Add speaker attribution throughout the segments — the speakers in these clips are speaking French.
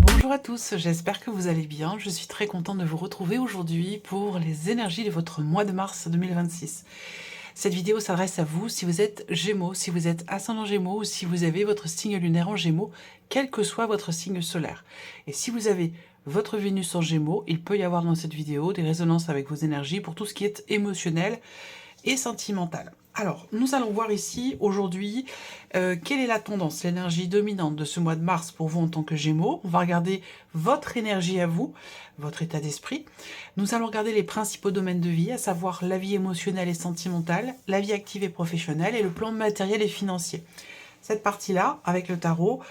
Speaker 1: Bonjour à tous, j'espère que vous allez bien. Je suis très contente de vous retrouver aujourd'hui pour les énergies de votre mois de mars 2026. Cette vidéo s'adresse à vous si vous êtes Gémeaux, si vous êtes ascendant Gémeaux ou si vous avez votre signe lunaire en Gémeaux, quel que soit votre signe solaire. Et si vous avez votre Vénus en Gémeaux, il peut y avoir dans cette vidéo des résonances avec vos énergies pour tout ce qui est émotionnel et sentimental. Alors, nous allons voir ici, aujourd'hui, quelle est la tendance, l'énergie dominante de ce mois de mars pour vous en tant que Gémeaux. On va regarder votre énergie à vous, votre état d'esprit. Nous allons regarder les principaux domaines de vie, à savoir la vie émotionnelle et sentimentale, la vie active et professionnelle et le plan matériel et financier. Cette partie-là, avec le tarot,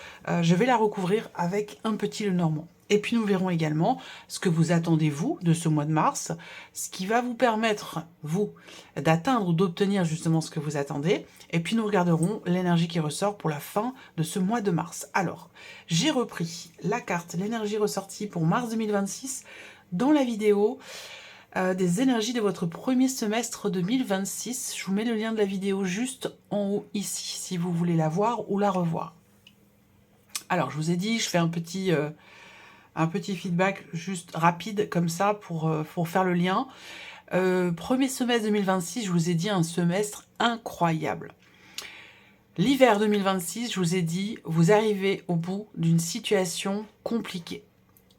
Speaker 1: je vais la recouvrir avec un petit Lenormand. Et puis nous verrons également ce que vous attendez, vous, de ce mois de mars, ce qui va vous permettre, vous, d'atteindre ou d'obtenir justement ce que vous attendez. Et puis nous regarderons l'énergie qui ressort pour la fin de ce mois de mars. Alors, j'ai repris la carte, l'énergie ressortie pour mars 2026 dans la vidéo des énergies de votre premier semestre 2026. Je vous mets le lien de la vidéo juste en haut ici, si vous voulez la voir ou la revoir. Alors, je vous ai dit, je fais un petit feedback juste rapide comme ça pour faire le lien. Premier semestre 2026, je vous ai dit un semestre incroyable. L'hiver 2026, je vous ai dit, vous arrivez au bout d'une situation compliquée.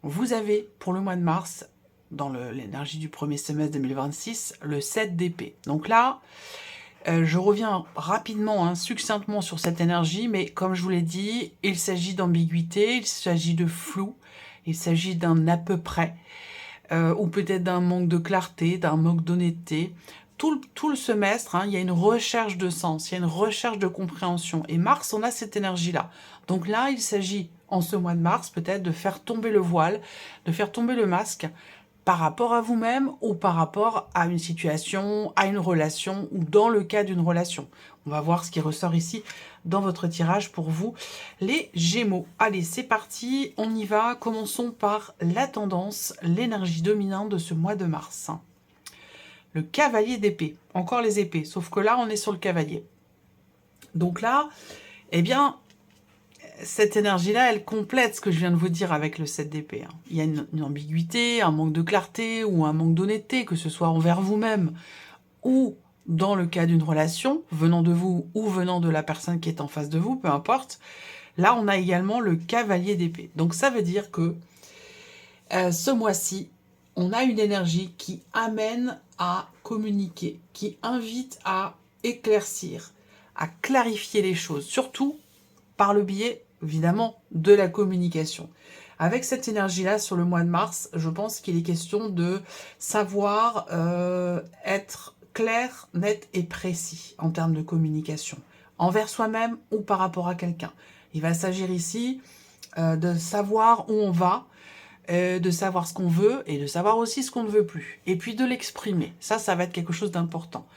Speaker 1: Vous avez, pour le mois de mars, dans l'énergie du premier semestre 2026, le 7 d'épée. Donc là, je reviens rapidement, succinctement sur cette énergie, mais comme je vous l'ai dit, il s'agit d'ambiguïté, il s'agit de flou, il s'agit d'un à peu près, ou peut-être d'un manque de clarté, d'un manque d'honnêteté. Tout le semestre, il y a une recherche de sens, il y a une recherche de compréhension. Et Mars, on a cette énergie-là. Donc là, il s'agit, en ce mois de mars, peut-être de faire tomber le voile, de faire tomber le masque, par rapport à vous-même ou par rapport à une situation, à une relation ou dans le cas d'une relation. On va voir ce qui ressort ici dans votre tirage pour vous, les Gémeaux. Allez, c'est parti, on y va. Commençons par la tendance, l'énergie dominante de ce mois de mars. Le cavalier d'épée, encore les épées, sauf que là, on est sur le cavalier. Donc là, eh bien, cette énergie-là, elle complète ce que je viens de vous dire avec le 7 d'épée. Il y a une ambiguïté, un manque de clarté ou un manque d'honnêteté, que ce soit envers vous-même ou dans le cas d'une relation, venant de vous ou venant de la personne qui est en face de vous, peu importe. Là, on a également le cavalier d'épée. Donc ça veut dire que ce mois-ci, on a une énergie qui amène à communiquer, qui invite à éclaircir, à clarifier les choses, surtout par le biais, évidemment, de la communication. Avec cette énergie-là, sur le mois de mars, je pense qu'il est question de savoir être clair, net et précis en termes de communication, envers soi-même ou par rapport à quelqu'un. Il va s'agir ici de savoir où on va, de savoir ce qu'on veut et de savoir aussi ce qu'on ne veut plus. Et puis de l'exprimer. Ça va être quelque chose d'important.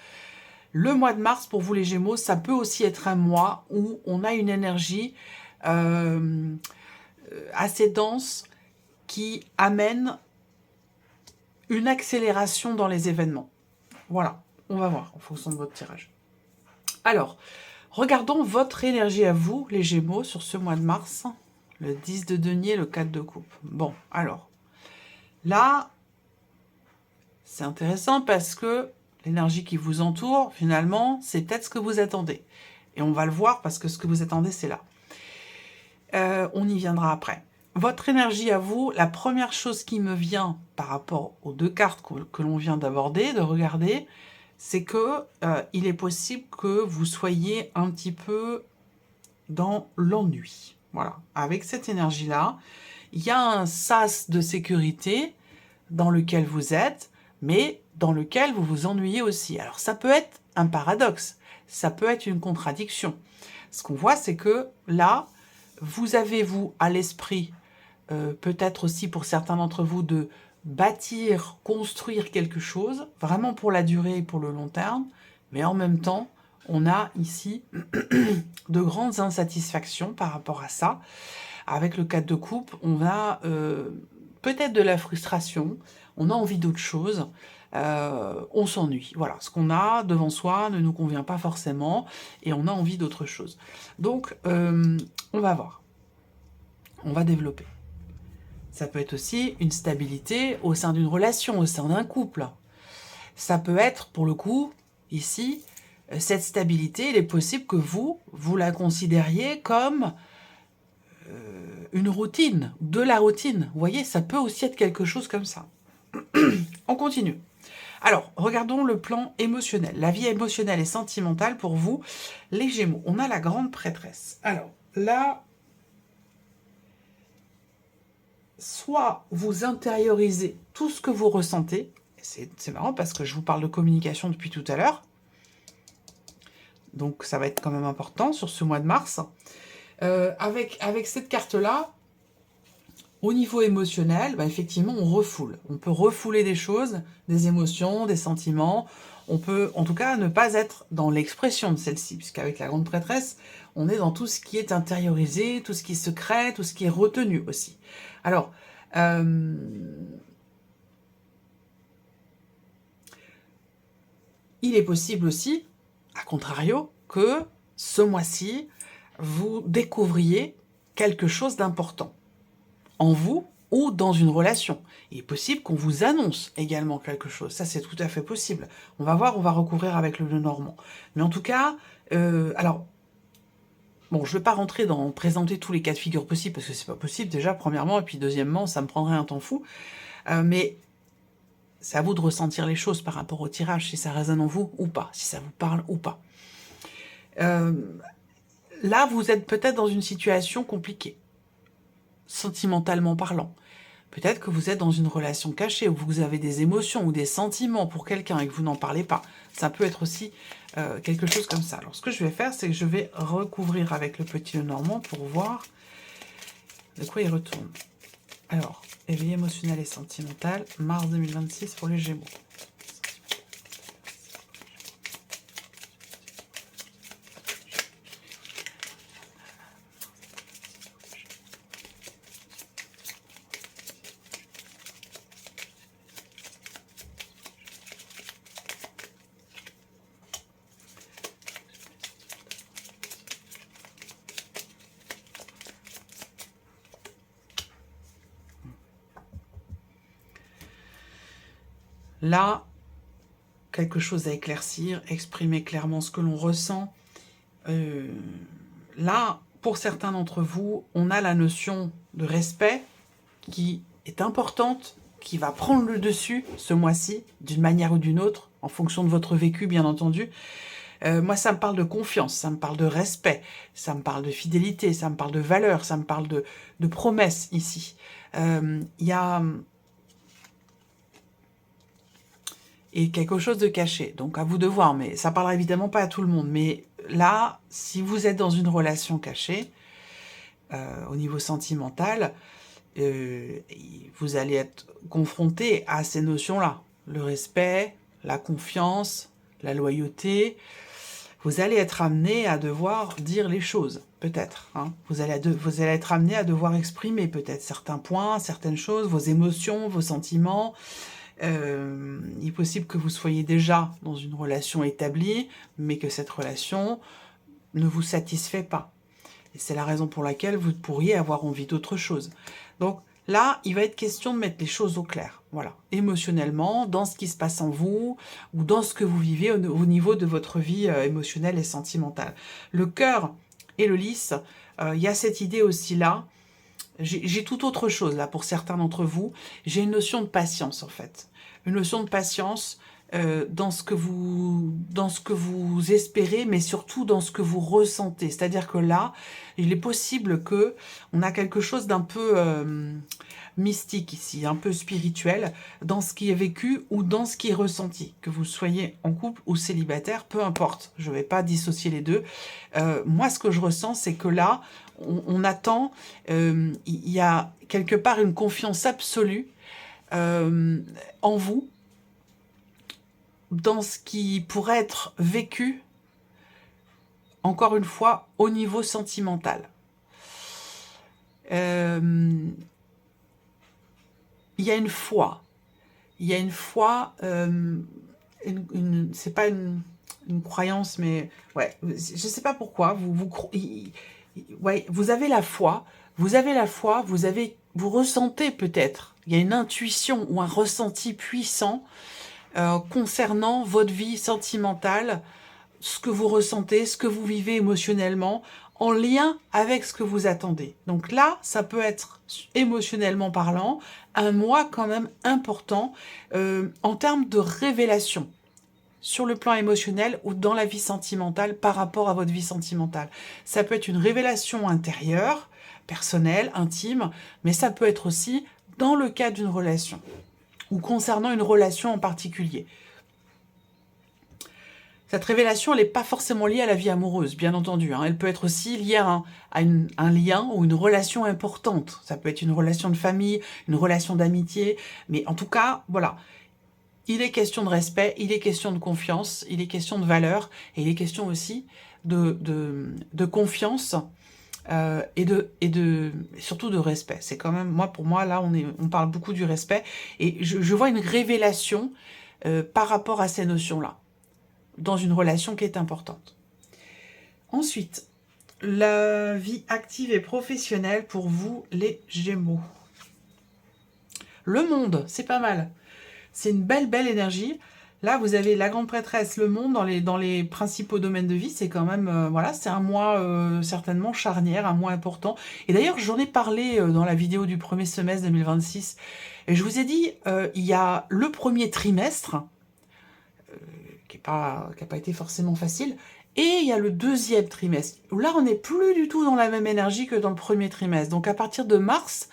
Speaker 1: Le mois de mars, pour vous les Gémeaux, ça peut aussi être un mois où on a une énergie assez dense qui amène une accélération dans les événements. Voilà, on va voir en fonction de votre tirage. Alors, regardons votre énergie à vous, les Gémeaux, sur ce mois de mars. Le 10 de denier, le 4 de coupe. Bon, alors, là, c'est intéressant parce que l'énergie qui vous entoure, finalement, c'est peut-être ce que vous attendez. Et on va le voir parce que ce que vous attendez, c'est là. On y viendra après. Votre énergie à vous, la première chose qui me vient par rapport aux deux cartes que l'on vient d'aborder, de regarder, c'est que il est possible que vous soyez un petit peu dans l'ennui. Voilà. Avec cette énergie-là, il y a un sas de sécurité dans lequel vous êtes, mais dans lequel vous vous ennuyez aussi. Alors ça peut être un paradoxe, ça peut être une contradiction. Ce qu'on voit, c'est que là, vous avez, vous, à l'esprit, peut-être aussi pour certains d'entre vous, de bâtir, construire quelque chose, vraiment pour la durée et pour le long terme, mais en même temps, on a ici de grandes insatisfactions par rapport à ça. Avec le 4 de coupe, on a peut-être de la frustration, on a envie d'autre chose, on s'ennuie. Voilà, ce qu'on a devant soi ne nous convient pas forcément et on a envie d'autre chose. Donc, on va voir, on va développer. Ça peut être aussi une stabilité au sein d'une relation, au sein d'un couple. Ça peut être, pour le coup, ici, cette stabilité, il est possible que vous la considériez comme une routine, de la routine. Vous voyez, ça peut aussi être quelque chose comme ça. On continue. Alors, regardons le plan émotionnel. La vie émotionnelle et sentimentale pour vous, les Gémeaux. On a la grande prêtresse. Alors, là, soit vous intériorisez tout ce que vous ressentez, c'est marrant parce que je vous parle de communication depuis tout à l'heure, donc ça va être quand même important sur ce mois de mars. Avec cette carte-là, au niveau émotionnel, bah effectivement, on refoule. On peut refouler des choses, des émotions, des sentiments. On peut, en tout cas, ne pas être dans l'expression de celle-ci, puisqu'avec la grande prêtresse, on est dans tout ce qui est intériorisé, tout ce qui est secret, tout ce qui est retenu aussi. Alors, il est possible aussi, à contrario, que ce mois-ci, vous découvriez quelque chose d'important en vous ou dans une relation. Il est possible qu'on vous annonce également quelque chose. Ça, c'est tout à fait possible. On va voir, on va recouvrir avec le Normand. Mais en tout cas, alors, bon, je ne vais pas rentrer dans présenter tous les cas de figure possibles, parce que c'est pas possible, déjà, premièrement, et puis deuxièmement, ça me prendrait un temps fou. Mais c'est à vous de ressentir les choses par rapport au tirage, si ça résonne en vous ou pas, si ça vous parle ou pas. Là, vous êtes peut-être dans une situation compliquée, sentimentalement parlant. Peut-être que vous êtes dans une relation cachée, où vous avez des émotions ou des sentiments pour quelqu'un et que vous n'en parlez pas. Ça peut être aussi quelque chose comme ça. Alors, ce que je vais faire, c'est que je vais recouvrir avec le petit Normand pour voir de quoi il retourne. Alors, éveil émotionnel et sentimental, mars 2026 pour les Gémeaux. Là, quelque chose à éclaircir, exprimer clairement ce que l'on ressent. Là, pour certains d'entre vous, on a la notion de respect qui est importante, qui va prendre le dessus ce mois-ci, d'une manière ou d'une autre, en fonction de votre vécu, bien entendu. Moi, ça me parle de confiance, ça me parle de respect, ça me parle de fidélité, ça me parle de valeur, ça me parle de promesses ici. Il y a... et quelque chose de caché. Donc, à vous de voir, mais ça parlera évidemment pas à tout le monde. Mais là, si vous êtes dans une relation cachée, au niveau sentimental, vous allez être confronté à ces notions-là. Le respect, la confiance, la loyauté. Vous allez être amené à devoir dire les choses, peut-être. Hein. Vous allez être amené à devoir exprimer peut-être certains points, certaines choses, vos émotions, vos sentiments. Il est possible que vous soyez déjà dans une relation établie, mais que cette relation ne vous satisfait pas. Et c'est la raison pour laquelle vous pourriez avoir envie d'autre chose. Donc là, il va être question de mettre les choses au clair. Voilà, émotionnellement, dans ce qui se passe en vous, ou dans ce que vous vivez au niveau de votre vie émotionnelle et sentimentale. Le cœur et le lys, il y a cette idée aussi là. J'ai tout autre chose là pour certains d'entre vous. J'ai une notion de patience en fait. Une notion de patience dans ce que vous espérez, mais surtout dans ce que vous ressentez. C'est-à-dire que là, il est possible que on a quelque chose d'un peu mystique ici, un peu spirituel, dans ce qui est vécu ou dans ce qui est ressenti. Que vous soyez en couple ou célibataire, peu importe. Je ne vais pas dissocier les deux. Moi, ce que je ressens, c'est que là, on attend, il y a quelque part une confiance absolue en vous, dans ce qui pourrait être vécu, encore une fois, au niveau sentimental. Il y a une foi. Il y a une foi, c'est pas une croyance, mais ouais, je sais pas pourquoi, ouais, vous avez la foi, vous ressentez peut-être, il y a une intuition ou un ressenti puissant concernant votre vie sentimentale, ce que vous ressentez, ce que vous vivez émotionnellement, en lien avec ce que vous attendez. Donc là, ça peut être, émotionnellement parlant, un mois quand même important en termes de révélation sur le plan émotionnel ou dans la vie sentimentale par rapport à votre vie sentimentale. Ça peut être une révélation intérieure, personnelle, intime, mais ça peut être aussi dans le cadre d'une relation ou concernant une relation en particulier. Cette révélation, elle n'est pas forcément liée à la vie amoureuse, bien entendu. Hein. Elle peut être aussi liée à un lien ou une relation importante. Ça peut être une relation de famille, une relation d'amitié. Mais en tout cas, voilà. Il est question de respect, il est question de confiance, il est question de valeur, et il est question aussi de confiance et surtout de respect. C'est quand même, pour moi, là, on parle beaucoup du respect. Et je vois une révélation par rapport à ces notions-là, dans une relation qui est importante. Ensuite, la vie active et professionnelle pour vous, les Gémeaux. Le monde, c'est pas mal. C'est une belle énergie. Là, vous avez la grande prêtresse, le monde, dans les principaux domaines de vie. C'est quand même, voilà, c'est un mois certainement charnière, un mois important. Et d'ailleurs, j'en ai parlé dans la vidéo du premier semestre 2026. Et je vous ai dit, il y a le premier trimestre, qui n'a pas été forcément facile, et il y a le deuxième trimestre. Là, on n'est plus du tout dans la même énergie que dans le premier trimestre. Donc, à partir de mars,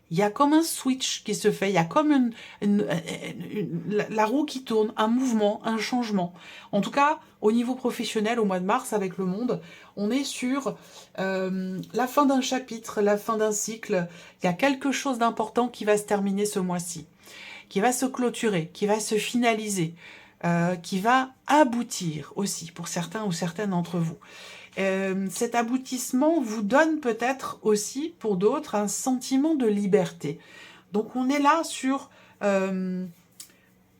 Speaker 1: il y a comme un switch qui se fait, il y a comme la roue qui tourne, un mouvement, un changement. En tout cas, au niveau professionnel, au mois de mars, avec le monde, on est sur la fin d'un chapitre, la fin d'un cycle. Il y a quelque chose d'important qui va se terminer ce mois-ci, qui va se clôturer, qui va se finaliser, qui va aboutir aussi pour certains ou certaines d'entre vous. Cet aboutissement vous donne peut-être aussi, pour d'autres, un sentiment de liberté. Donc on est là sur une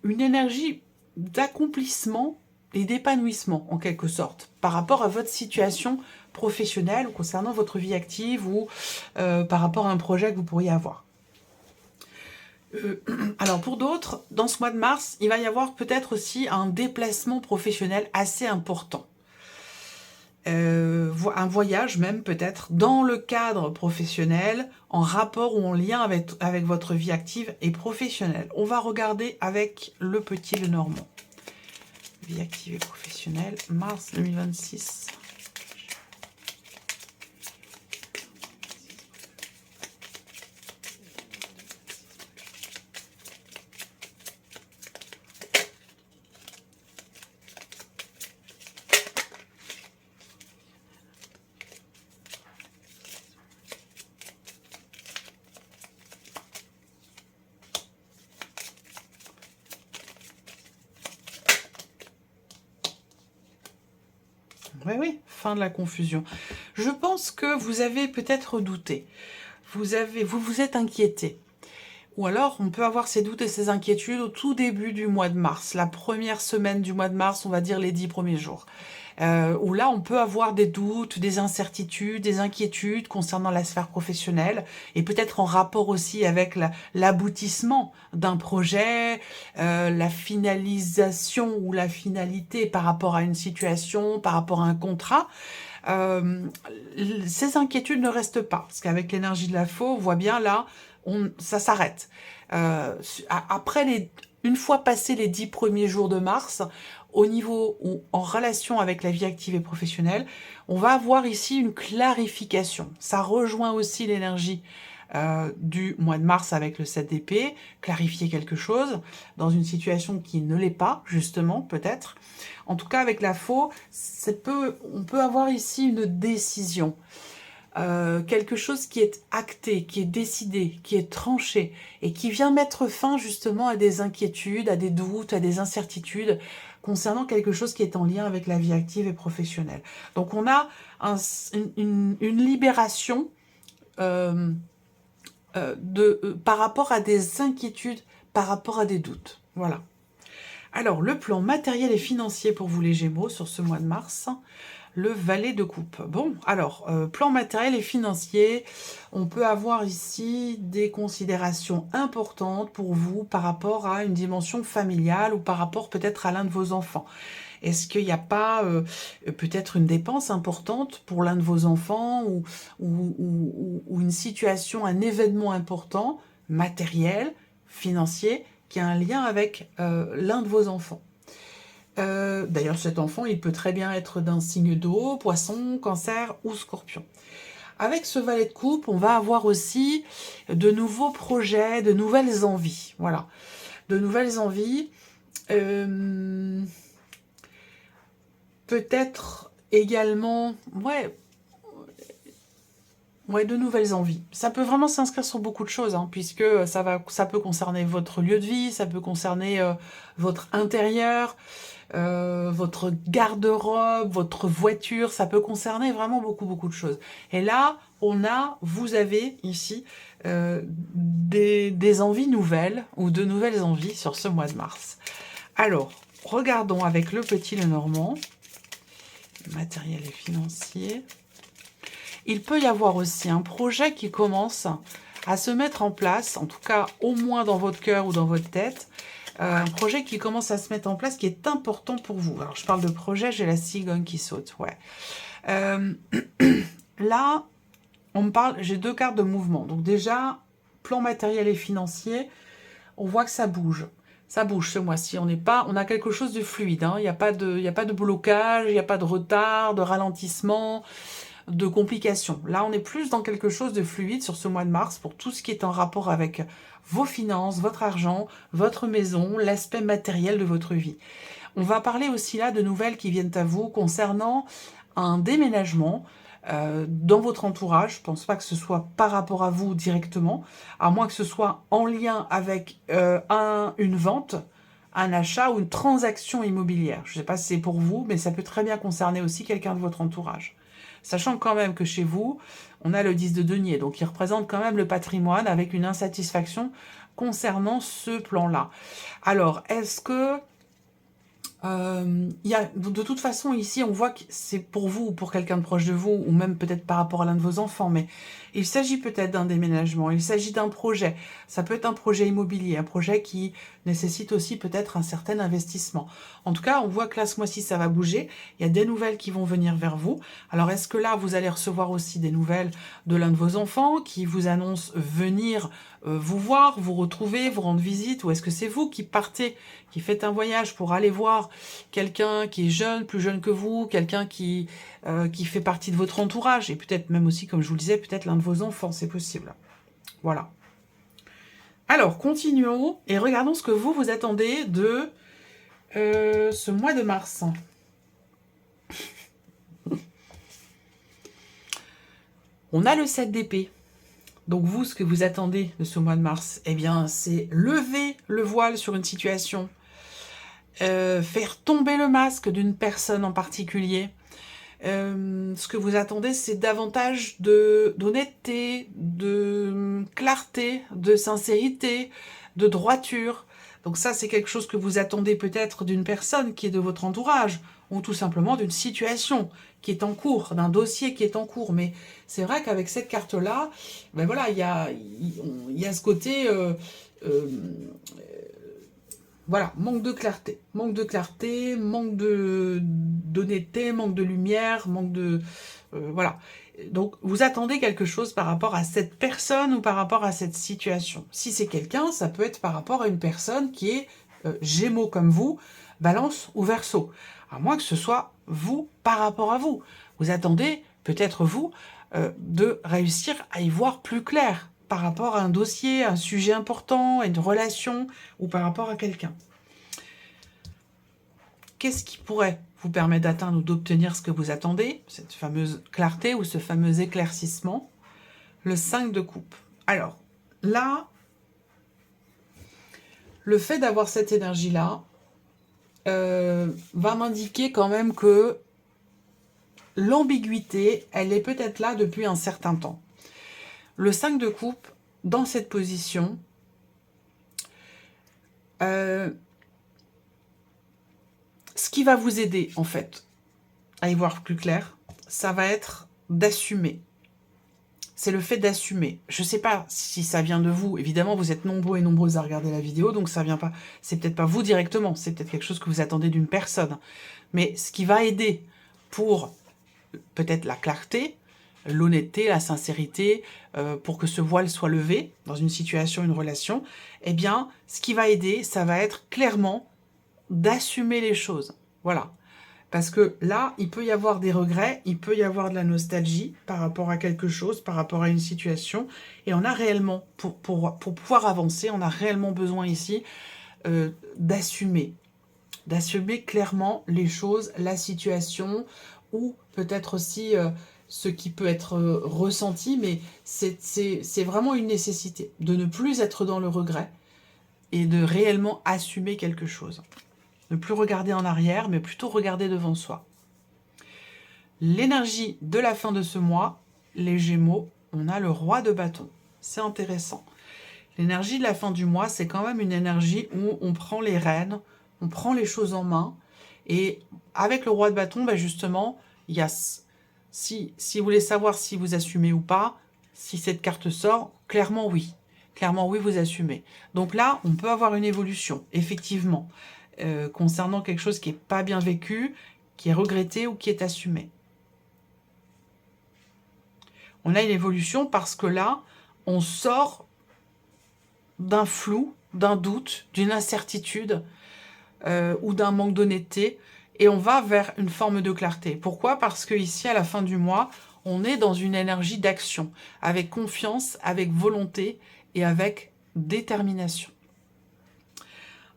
Speaker 1: énergie d'accomplissement et d'épanouissement, en quelque sorte, par rapport à votre situation professionnelle, ou concernant votre vie active, ou par rapport à un projet que vous pourriez avoir. Alors pour d'autres, dans ce mois de mars, il va y avoir peut-être aussi un déplacement professionnel assez important. Un voyage même peut-être dans le cadre professionnel, en rapport ou en lien avec votre vie active et professionnelle. On va regarder avec le petit Lenormand. Vie active et professionnelle, mars 2026. Oui, fin de la confusion. Je pense que vous avez peut-être douté. Vous vous êtes inquiété. Ou alors, on peut avoir ces doutes et ces inquiétudes au tout début du mois de mars. La première semaine du mois de mars, on va dire les 10 premiers jours. Où là, on peut avoir des doutes, des incertitudes, des inquiétudes concernant la sphère professionnelle et peut-être en rapport aussi avec l'aboutissement d'un projet, la finalisation ou la finalité par rapport à une situation, par rapport à un contrat. Ces inquiétudes ne restent pas, parce qu'avec l'énergie de la faux, on voit bien là, ça s'arrête. Une fois passés les 10 premiers jours de mars, au niveau ou en relation avec la vie active et professionnelle, on va avoir ici une clarification. Ça rejoint aussi l'énergie du mois de mars avec le 7 d'épée, clarifier quelque chose dans une situation qui ne l'est pas, justement, peut-être. En tout cas, avec la faux, on peut avoir ici une décision. quelque chose qui est acté, qui est décidé, qui est tranché, et qui vient mettre fin justement à des inquiétudes, à des doutes, à des incertitudes, concernant quelque chose qui est en lien avec la vie active et professionnelle. Donc on a une libération par rapport à des inquiétudes, par rapport à des doutes. Voilà. Alors, le plan matériel et financier pour vous les Gémeaux sur ce mois de mars, le valet de coupe. Bon, alors, plan matériel et financier, on peut avoir ici des considérations importantes pour vous par rapport à une dimension familiale ou par rapport peut-être à l'un de vos enfants. Est-ce qu'il n'y a pas peut-être une dépense importante pour l'un de vos enfants ou une situation, un événement important, matériel, financier, qui a un lien avec l'un de vos enfants? D'ailleurs, cet enfant, il peut très bien être d'un signe d'eau, poisson, cancer ou scorpion. Avec ce valet de coupe, on va avoir aussi de nouveaux projets, de nouvelles envies. Voilà, de nouvelles envies. Peut-être également, de nouvelles envies. Ça peut vraiment s'inscrire sur beaucoup de choses, hein, puisque ça peut concerner votre lieu de vie, ça peut concerner votre intérieur, votre garde-robe, votre voiture, ça peut concerner vraiment beaucoup de choses. Et là, vous avez ici des envies nouvelles ou de nouvelles envies sur ce mois de mars. Alors, regardons avec le petit Lenormand. Matériel et financier. Il peut y avoir aussi un projet qui commence à se mettre en place, en tout cas au moins dans votre cœur ou dans votre tête, un projet qui commence à se mettre en place qui est important pour vous. Alors je parle de projet, j'ai la cigogne qui saute, ouais. Là, on me parle, j'ai 2 cartes de mouvement. Donc déjà, plan matériel et financier, on voit que ça bouge. Ça bouge ce mois-ci, on a quelque chose de fluide, hein. Il n'y a pas de blocage, il n'y a pas de retard, de ralentissement, de complications. Là, on est plus dans quelque chose de fluide sur ce mois de mars pour tout ce qui est en rapport avec vos finances, votre argent, votre maison, l'aspect matériel de votre vie. On va parler aussi là de nouvelles qui viennent à vous concernant un déménagement, dans votre entourage. Je ne pense pas que ce soit par rapport à vous directement, à moins que ce soit en lien avec une vente, un achat ou une transaction immobilière. Je ne sais pas si c'est pour vous, mais ça peut très bien concerner aussi quelqu'un de votre entourage. Sachant quand même que chez vous, on a le 10 de denier, donc il représente quand même le patrimoine avec une insatisfaction concernant ce plan-là. Alors, est-ce que de toute façon, ici, on voit que c'est pour vous ou pour quelqu'un de proche de vous, ou même peut-être par rapport à l'un de vos enfants, mais il s'agit peut-être d'un déménagement, il s'agit d'un projet. Ça peut être un projet immobilier, un projet qui nécessite aussi peut-être un certain investissement. En tout cas, on voit que là, ce mois-ci, ça va bouger. Il y a des nouvelles qui vont venir vers vous. Alors, est-ce que là, vous allez recevoir aussi des nouvelles de l'un de vos enfants qui vous annoncent venir vous voir, vous retrouver, vous rendre visite, ou est-ce que c'est vous qui partez, qui faites un voyage pour aller voir quelqu'un qui est jeune, plus jeune que vous, quelqu'un qui fait partie de votre entourage, et peut-être même aussi, comme je vous le disais, peut-être l'un de vos enfants, c'est possible. Voilà. Alors, continuons et regardons ce que vous attendez de ce mois de mars. On a le 7 d'épée. Donc vous, ce que vous attendez de ce mois de mars, eh bien, c'est lever le voile sur une situation, faire tomber le masque d'une personne en particulier. Ce que vous attendez, c'est davantage d'honnêteté, de clarté, de sincérité, de droiture. Donc ça, c'est quelque chose que vous attendez peut-être d'une personne qui est de votre entourage, ou tout simplement d'une situation qui est en cours, d'un dossier qui est en cours. Mais c'est vrai qu'avec cette carte-là, ben voilà, il y a ce côté... voilà, manque de clarté, manque d'honnêteté, manque de lumière, manque de... voilà. Donc, vous attendez quelque chose par rapport à cette personne ou par rapport à cette situation. Si c'est quelqu'un, ça peut être par rapport à une personne qui est Gémeaux comme vous, Balance ou Verseau. À moins que ce soit vous par rapport à vous. Vous attendez, peut-être vous, de réussir à y voir plus clair par rapport à un dossier, un sujet important, une relation ou par rapport à quelqu'un. qu'est-ce qui pourrait vous permettre d'atteindre ou d'obtenir ce que vous attendez, cette fameuse clarté ou ce fameux éclaircissement? Le 5 de coupe. Alors, là, le fait d'avoir cette énergie-là va m'indiquer quand même que l'ambiguïté, elle est peut-être là depuis un certain temps. Le 5 de coupe, dans cette position, ce qui va vous aider, en fait, à y voir plus clair, ça va être d'assumer. C'est le fait d'assumer. Je ne sais pas si ça vient de vous. Évidemment, vous êtes nombreux et nombreuses à regarder la vidéo, donc ça vient pas. C'est peut-être pas vous directement, c'est peut-être quelque chose que vous attendez d'une personne. Mais ce qui va aider pour peut-être la clarté, l'honnêteté, la sincérité, pour que ce voile soit levé dans une situation, une relation, eh bien, ce qui va aider, ça va être clairement d'assumer les choses. Voilà. Parce que là, il peut y avoir des regrets, il peut y avoir de la nostalgie par rapport à quelque chose, par rapport à une situation. Et on a réellement, pour pouvoir avancer, on a réellement besoin ici d'assumer. D'assumer clairement les choses, la situation, ou peut-être aussi ce qui peut être ressenti, mais c'est vraiment une nécessité de ne plus être dans le regret et de réellement assumer quelque chose. Ne plus regarder en arrière, mais plutôt regarder devant soi. L'énergie de la fin de ce mois, les Gémeaux, on a le roi de bâton. C'est intéressant. L'énergie de la fin du mois, c'est quand même une énergie où on prend les rênes, on prend les choses en main. Et avec le roi de bâton, ben justement, il y a, si vous voulez savoir si vous assumez ou pas, si cette carte sort, clairement oui. Clairement oui, vous assumez. Donc là, on peut avoir une évolution, effectivement. Concernant quelque chose qui n'est pas bien vécu, qui est regretté ou qui est assumé. On a une évolution parce que là, on sort d'un flou, d'un doute, d'une incertitude ou d'un manque d'honnêteté et on va vers une forme de clarté. Pourquoi? Parce que ici, à la fin du mois, on est dans une énergie d'action, avec confiance, avec volonté et avec détermination.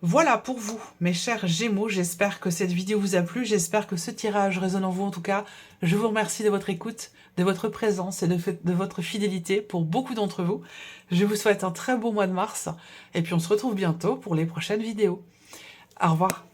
Speaker 1: Voilà pour vous, mes chers Gémeaux. J'espère que cette vidéo vous a plu. J'espère que ce tirage résonne en vous. En tout cas, je vous remercie de votre écoute, de votre présence et de votre fidélité pour beaucoup d'entre vous. Je vous souhaite un très beau mois de mars. Et puis, on se retrouve bientôt pour les prochaines vidéos. Au revoir.